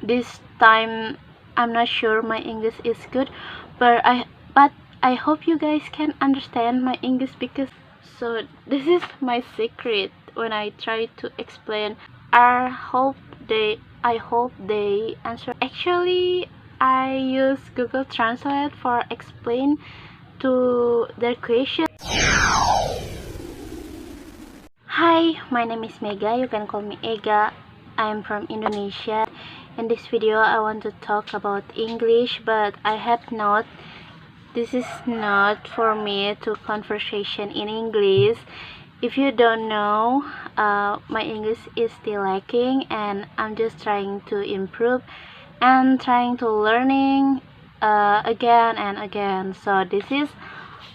this time I'm not sure my English is good, but I hope you guys can understand my English, because so this is my secret when I try to explain. I hope they answer. Actually, I use Google Translate for explain to their question. Hi, my name is Mega. You can call me Ega. I am from Indonesia. In this video, I want to talk about English, but I have not. This is not for me to conversation in English. If you don't know, my English is still lacking, and I'm just trying to improve and trying to learning again and again. So this is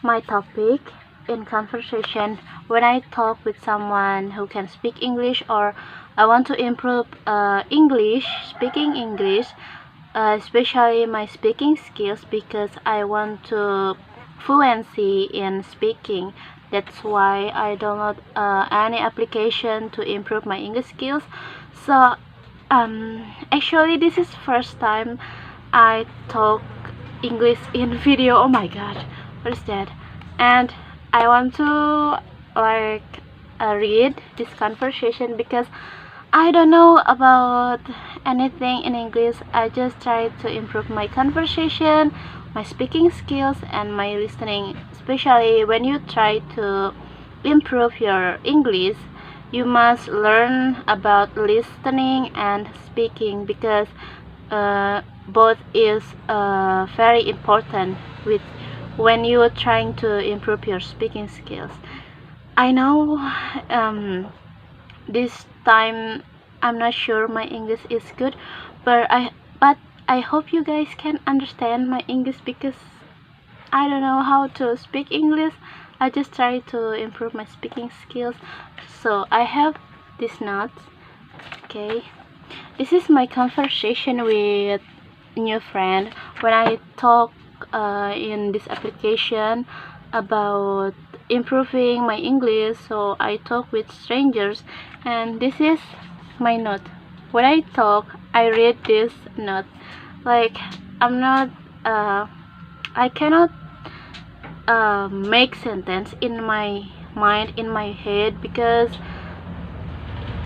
my topic in conversation when I talk with someone who can speak English, or I want to improve speaking English, especially my speaking skills, because I want to fluency in speaking. That's why I download any application to improve my English skills. So actually this is first time I talk English in video. Oh my god, what is that? And I want to like read this conversation because I don't know about anything in English. I just try to improve my conversation, my speaking skills, and my listening. Especially when you try to improve your English, you must learn about listening and speaking, because both is very important with when you are trying to improve your speaking skills. I know this time I'm not sure my English is good, but I hope you guys can understand my English, because I don't know how to speak English. I just try to improve my speaking skills. So I have these notes. Okay, this is my conversation with new friend when I talk in this application about improving my English. So I talk with strangers, and this is my note. When I talk, I read this note. Like, I'm not I cannot make sentence in my mind, in my head, because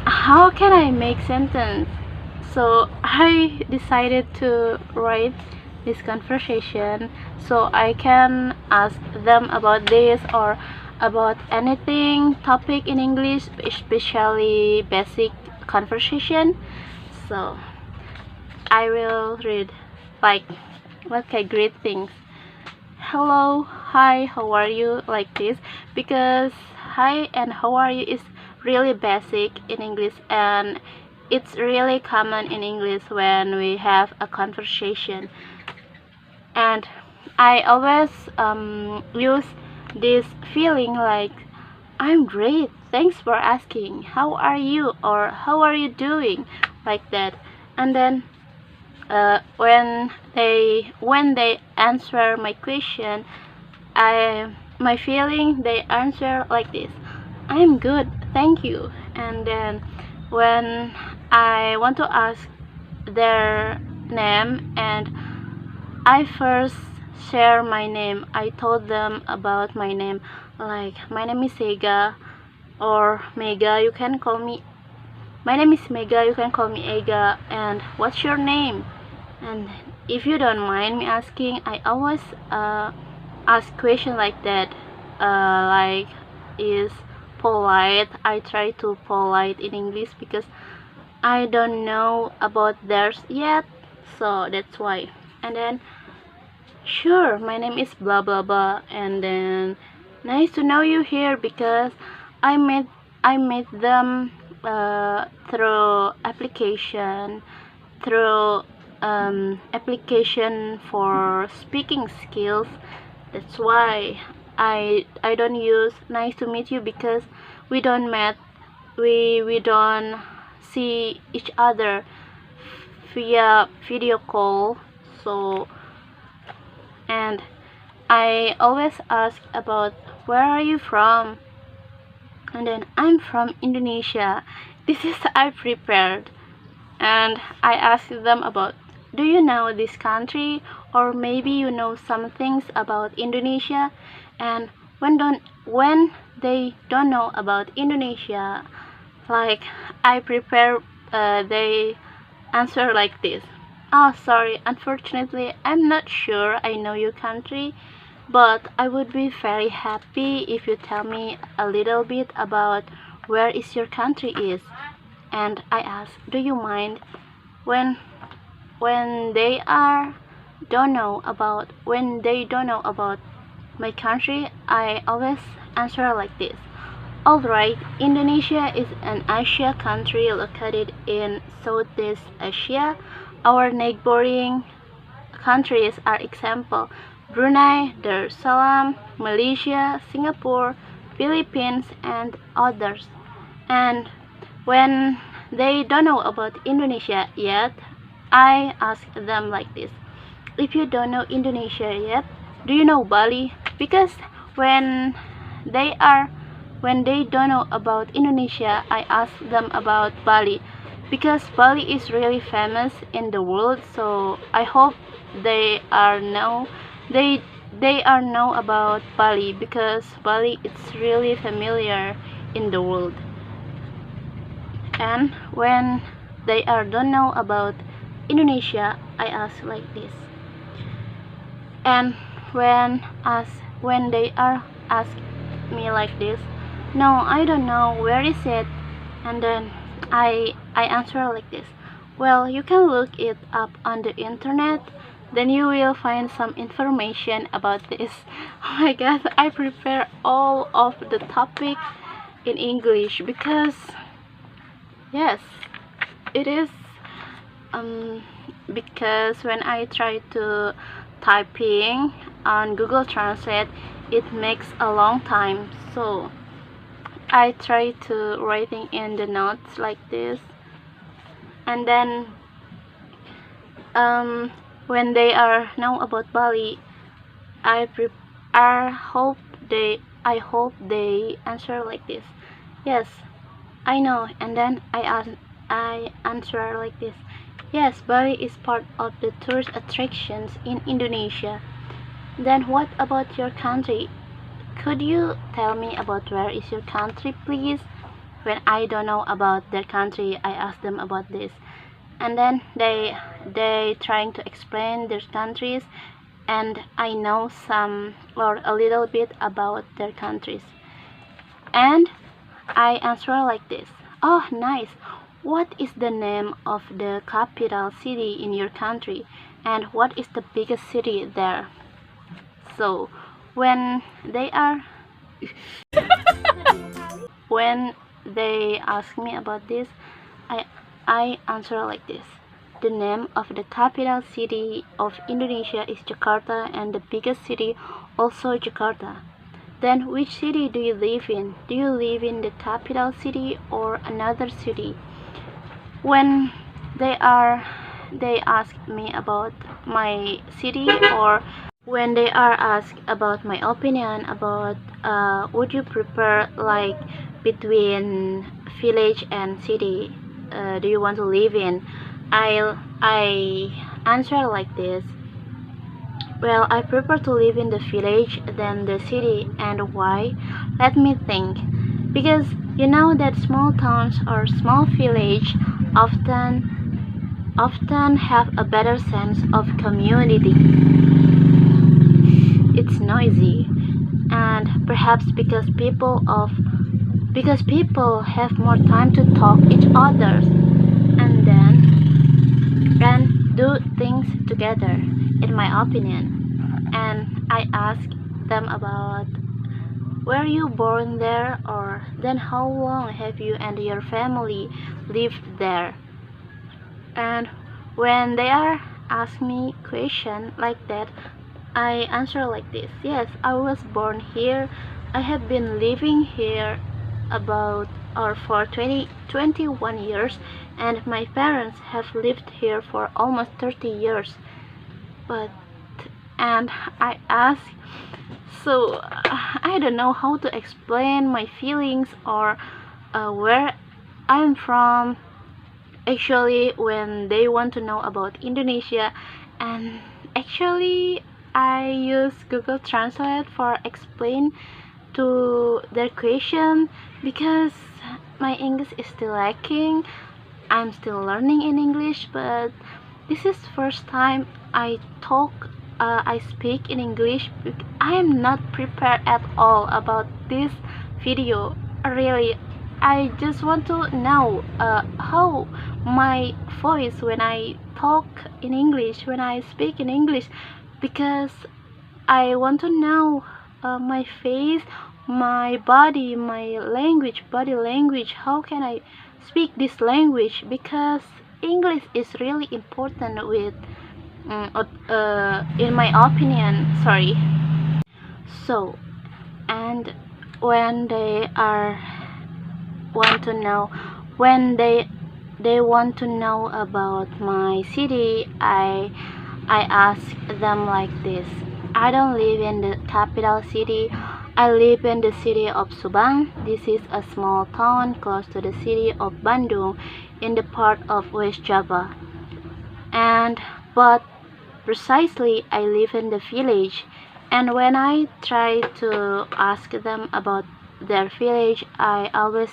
how can I make sentence? So I decided to write this conversation so I can ask them about this or about anything topic in English, especially basic conversation. So I will read like okay, great things. Hello, hi, how are you, like this, because hi and how are you is really basic in English, and it's really common in English when we have a conversation. And I always use this feeling like I'm great, thanks for asking, how are you, or how are you doing, like that. And then when they answer my question, my feeling they answer like this: I'm good, thank you. And then when I want to ask their name, and I first share my name, I told them about my name, like my name is Ega, or Mega, you can call me, my name is Mega, you can call me Ega, and what's your name? And if you don't mind me asking, I always ask question like that, like is polite. I try to polite in English because I don't know about theirs yet, so that's why. And then sure, my name is blah blah blah, and then nice to know you here, because I met them through application, through application for speaking skills. That's why I don't use nice to meet you, because we don't met, we don't see each other via video call. So, and I always ask about where are you from, and then I'm from Indonesia. This is I prepared. and I asked them about, do you know this country, or maybe you know some things about Indonesia? And when they don't know about Indonesia, like I prepare, they answer like this. Oh, sorry, unfortunately, I'm not sure I know your country, but I would be very happy if you tell me a little bit about where is your country is. And I ask, do you mind? When they are when they don't know about my country, I always answer like this. Alright, Indonesia is an Asia country located in Southeast Asia. Our neighboring countries are example Brunei, Darussalam, Malaysia, Singapore, Philippines, and others. And when they don't know about Indonesia yet, I ask them like this. If you don't know Indonesia yet, do you know Bali? Because when they are when they don't know about Indonesia, I ask them about Bali because Bali is really famous in the world. So I hope they are know they are know about Bali because Bali is really familiar in the world. And when they are don't know about Indonesia, I ask like this. And when they are ask me like this, no, I don't know where is it. And then I answer like this. Well, you can look it up on the internet, then you will find some information about this. Oh my god, I prepare all of the topic in English because yes, it is because when I try to typing on Google Translate, it makes a long time, so I try to writing in the notes like this. And then when they are know about Bali, I pre I hope they answer like this. Yes, I know. And then I answer like this. Yes, Bali is part of the tourist attractions in Indonesia. Then what about your country? Could you tell me about where is your country, please? When I don't know about their country, I ask them about this. And then they trying to explain their countries, and I know some or a little bit about their countries. And I answer like this. Oh, nice. What is the name of the capital city in your country? And what is the biggest city there? So, when they are when they ask me about this, I answer like this. The name of the capital city of Indonesia is Jakarta, and the biggest city also Jakarta. Then which city do you live in? Do you live in the capital city or another city? When they ask me about my city, or when they are asked about my opinion about would you prefer like between village and city, do you want to live in, I answer like this. Well, I prefer to live in the village than the city. And why? Let me think. Because you know that small towns or small village often have a better sense of community. It's noisy, and perhaps because people have more time to talk each other and do things together, in my opinion. And I ask them about, were you born there, or then how long have you and your family lived there? And when they are ask me question like that, I answer like this. Yes, I was born here. I have been living here about or for 21 years, and my parents have lived here for almost 30 years. But and I ask, so I don't know how to explain my feelings or where I'm from. actually when they want to know about Indonesia. And actually I use Google Translate for explain to their question, because my English is still lacking. I'm still learning in English, but this is first time I speak in English. I am not prepared at all about this video. Really, I just want to know how my voice when I talk in English, when I speak in English, because I want to know my face, my body, my language, body language. How can I speak this language? Because English is really important with, in my opinion. Sorry. So, and when they are want to know, when they want to know about my city, I ask them like this. I don't live in the capital city. I live in the city of Subang. This is a small town close to the city of Bandung in the part of West Java. But precisely I live in the village. And when I try to ask them about their village, I always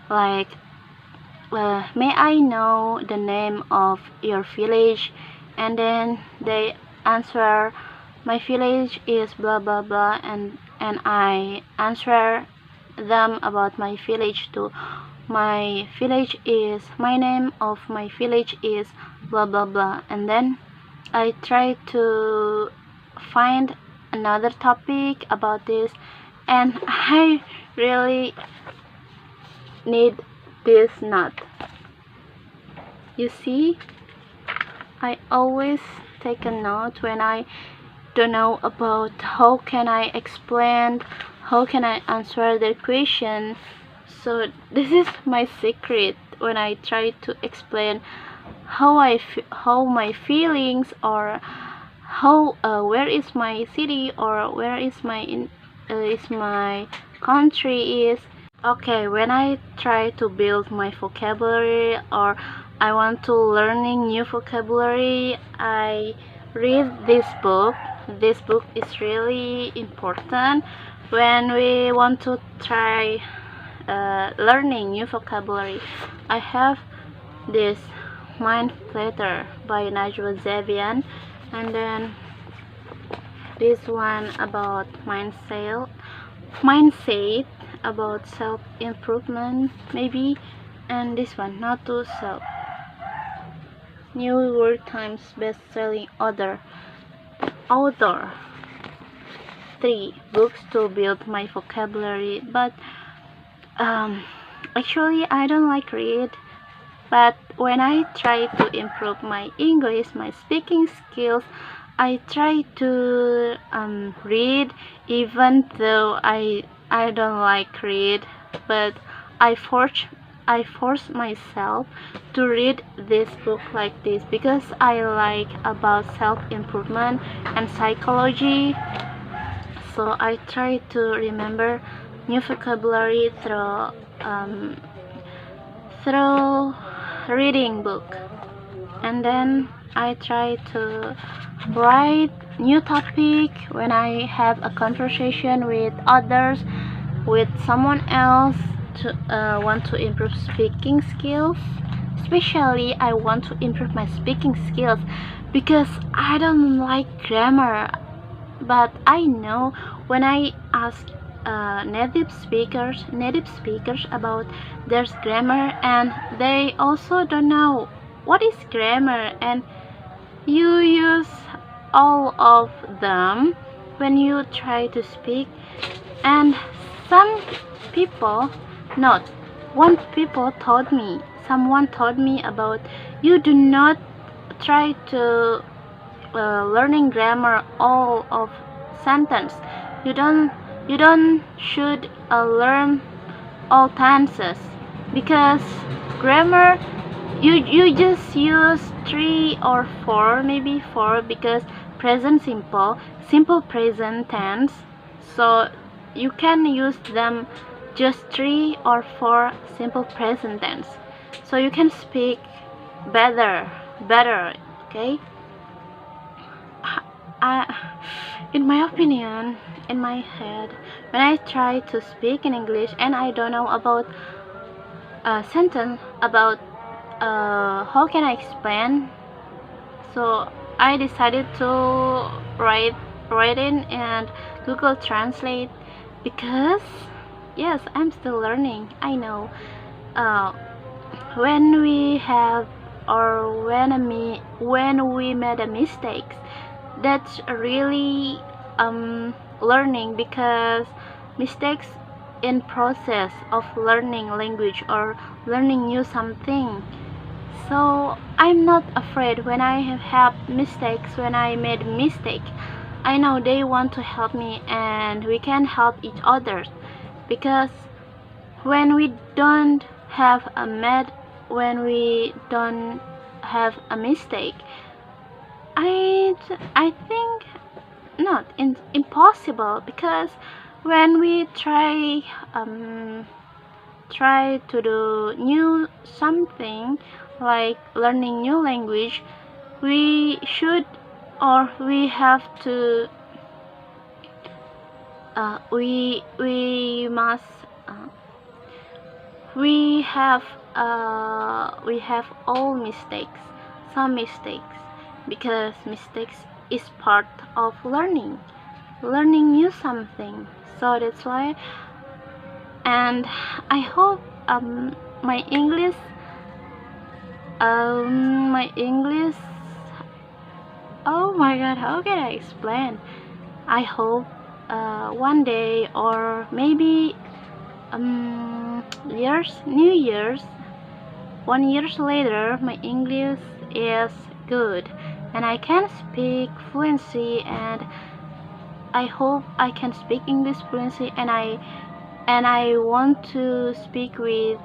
like, may I know the name of your village? And then they answer, my village is blah blah blah, and I answer them about my village too. My name of my village is blah blah blah, and then I try to find another topic about this, and I really need this note. You see, I always take a note when I don't know about how can I explain, how can I answer their question. So this is my secret when I try to explain how my feelings, or how where is my city, or where is my country is. Okay, when I try to build my vocabulary, or I want to learning new vocabulary, I read this book. This book is really important when we want to try learning new vocabulary. I have this Mind Platter by Najwa Zebian, and then this one about mindset about self-improvement maybe, and this one Not to Self, New York Times best-selling author. 3 books to build my vocabulary. But actually I don't like read, but when I try to improve my English, my speaking skills, I try to read, even though I don't like read, but I force myself to read this book like this, because I like about self-improvement and psychology. So I try to remember new vocabulary through reading book, and then I try to write new topic when I have a conversation with others, with someone else, to want to improve speaking skills. Especially I want to improve my speaking skills because I don't like grammar, but I know when I ask native speakers about their grammar, and they also don't know what is grammar, and you use all of them when you try to speak. And some people, not one people someone told me about, you do not try to learning grammar all of sentence. You don't should learn all tenses, because grammar you just use 3 or 4, maybe 4, because present simple present tense, so you can use them just 3 or 4 simple present tense, so you can speak better. Okay. In my opinion, in my head, when I try to speak in English and I don't know about a sentence, about how can I explain, so I decided to write in and Google Translate, because yes, I'm still learning. I know uh, when we have, or when we made a mistakes, that's really learning, because mistakes in process of learning language or learning new something. So I'm not afraid when I have mistakes, when I made mistake. I know they want to help me and we can help each other, because when we don't have a when we don't have a mistake, I think not impossible, because when we try to do new something, like learning new language, we should, or we have to, we must, we have all mistakes, some mistakes, because mistakes is part of learning new something. So that's why, and I hope my English, oh my god, how can I explain? I hope one day, or maybe new years, 1 year later, my English is good and I can speak fluency, and I hope I can speak English fluency, and I want to speak with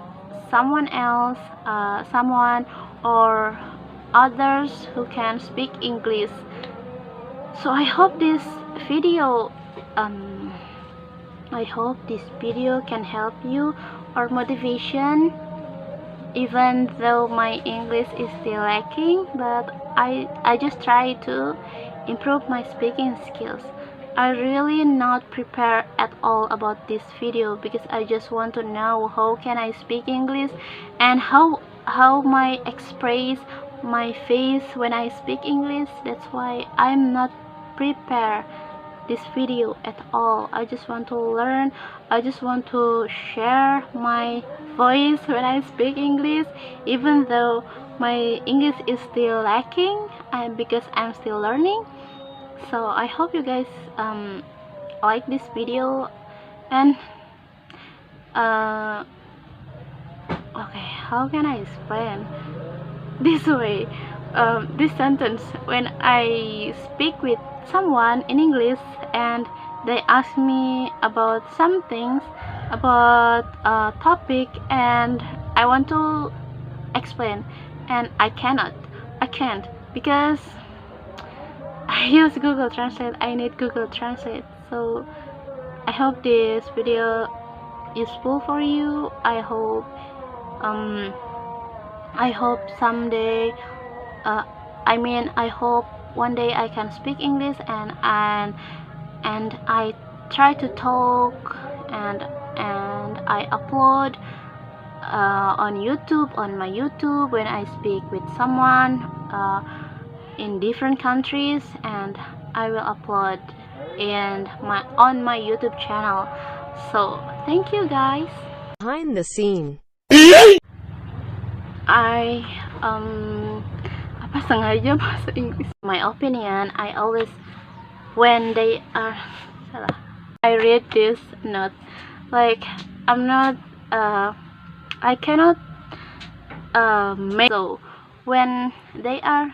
someone else, someone or others who can speak English. So I hope this video can help you, or motivation, even though my English is still lacking, but I just try to improve my speaking skills. I really not prepared at all about this video, because I just want to know how can I speak English, and how my express my face when I speak English. That's why I'm not prepared this video at all. I just want to learn. I just want to share my voice when I speak English, even though my English is still lacking, and because I'm still learning. So I hope you guys like this video, and okay, how can I explain this way, this sentence, when I speak with someone in English and they ask me about some things, about a topic, and I want to explain, and I can't, because I use Google Translate. I need Google Translate. So I hope this video useful for you. I hope someday, I hope one day I can speak English, and I try to talk, and I upload on my YouTube, when I speak with someone in different countries, and I will upload on my YouTube channel. So thank you guys. Behind the scene. I apa sengaja bahasa Inggris. My opinion, I always, when they are salah, I read this note, like I'm not I cannot make, so when they are